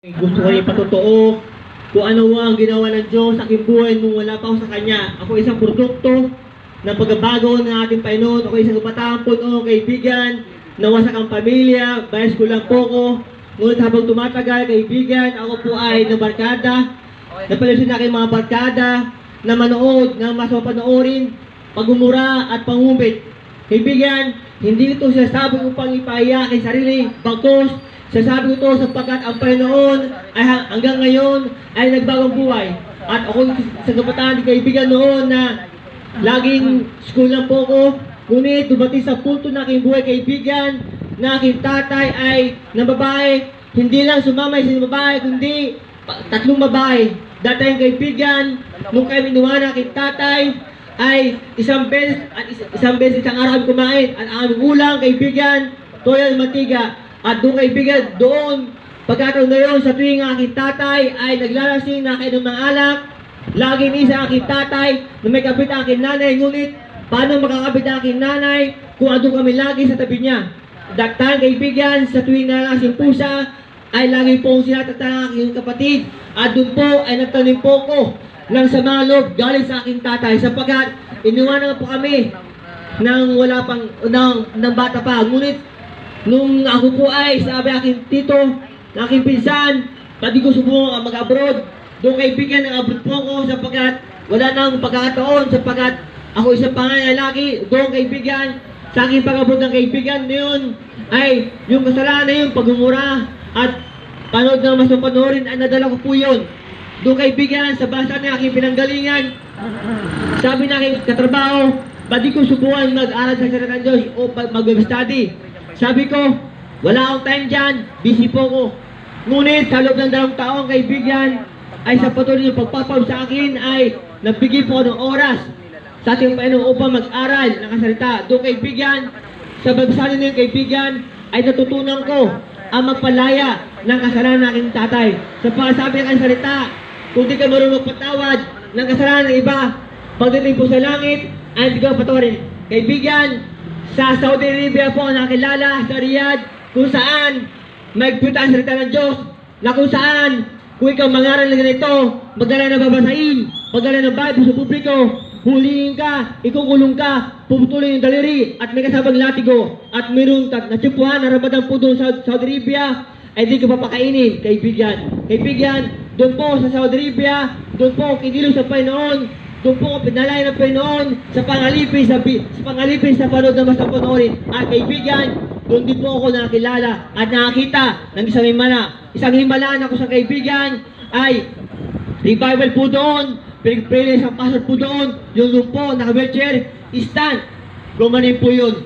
Gusto ko ipatotoo kung ano ang ginawa ng Diyos sa aking buhay nung wala pa ako sa Kanya. Ako isang produkto ng pagbabago ng ating Panginoon. Ako isang kapataang puno, kaibigan, nawasak ang pamilya, bias ko lang po ko. Ngunit habang tumatagal, kaibigan, ako po ay nabarkada. Napalusin na aking mga barkada na manood, na mas mapanoorin, pagmumura at pangumit. Kaibigan, hindi ito sinasabi upang ipaiyak ang sarili, bagkus sasabi ko ito sapagkat ang Panginoon ay hanggang ngayon ay nagbagong buhay. At ako sa kabataan ni kaibigan noon na laging school lang po ko. Ngunit dumating sa punto na aking buhay kaibigan na aking tatay ay ng babae. Hindi lang sumamay sa babae, kundi tatlong babae. Dati ang kaibigan, nung kami iniwan aking tatay, ay isang beses isang araw kumain. At ang aming ulang kaibigan, toyo at mantiga. At doon kaibigan, doon, pagkataon na yun, sa tuwing aking tatay ay naglalasing na kayo ng mga alak, laging isa aking tatay na may kabit ang aking nanay, ngunit paano makakabit ang aking nanay kung andun kami lagi sa tabi niya? Daktan kaibigan, sa tuwing nalasing pusa, ay lagi pong sinatatan ang aking kapatid, at doon po ay nagtanim po ko ng sama loob galing sa aking tatay, sapagkat iniwanan po kami nang wala pang, ng bata pa, ngunit nung ako po ay sabi aking tito, na aking pinsan, pati ko subukang mag-abroad. Doon kaibigan ng abroad po ako sapagkat wala nang pagkakataon sapagkat ako isang panganay lalaki. Doon kaibigan, sa aking pag-abroad ng kaibigan na yun ay yung kasalanan na yun, pagmumura at panood na mas mapanoorin ay nadala ko po yun. Doon kaibigan, sa basa na aking pinanggalingan, sabi na aking katrabaho, pati ko subukan mag-aral sa salita ng Diyos o mag-study. Sabi ko, wala akong time dyan, busy po ko. Ngunit sa loob ng 2 taong kaibigan, ay sa patuloy ng pagpapaw sa akin ay nagbigay po ako ng oras sa ating Panginoon upang mag-aral ng kasalita. Doon kaibigan, sa bagsanin ng kaibigan, ay natutunan ko ang magpalaya ng kasalanan ng aking tatay. Sa pagsasabi ng salita, kung di ka marunong magpatawad ng kasalanan ng iba, pagdating po sa langit, ay hindi ka patawarin. Kaibigan, sa Saudi Arabia po nakilala sa Riyadh kung saan magpunta ang salita ng Diyos na kung saan kung ikaw mangaral na ganito, magdala na babasahin, magdala ng Bible sa publiko, huliin ka, ikukulong ka, puputulin yung daliri at may kasabang latigo at mayroong natsupuan na ramadang po doon sa Saudi Arabia ay di ka papakainin, kaibigan. Kaibigan, doon po sa Saudi Arabia, doon po kinilos sa Panginoon. Doon po pinalay ng Panginoon sa pangalipin sa panood na mas napanoorin. At kaibigan, doon din po ako nakilala at nakakita ng isang himala. Isang himalaan ako sa kaibigan ay revival po doon, pinagpili sa pastor po doon, yung doon po, naka-wheelchair, stand. Gumanin po yun.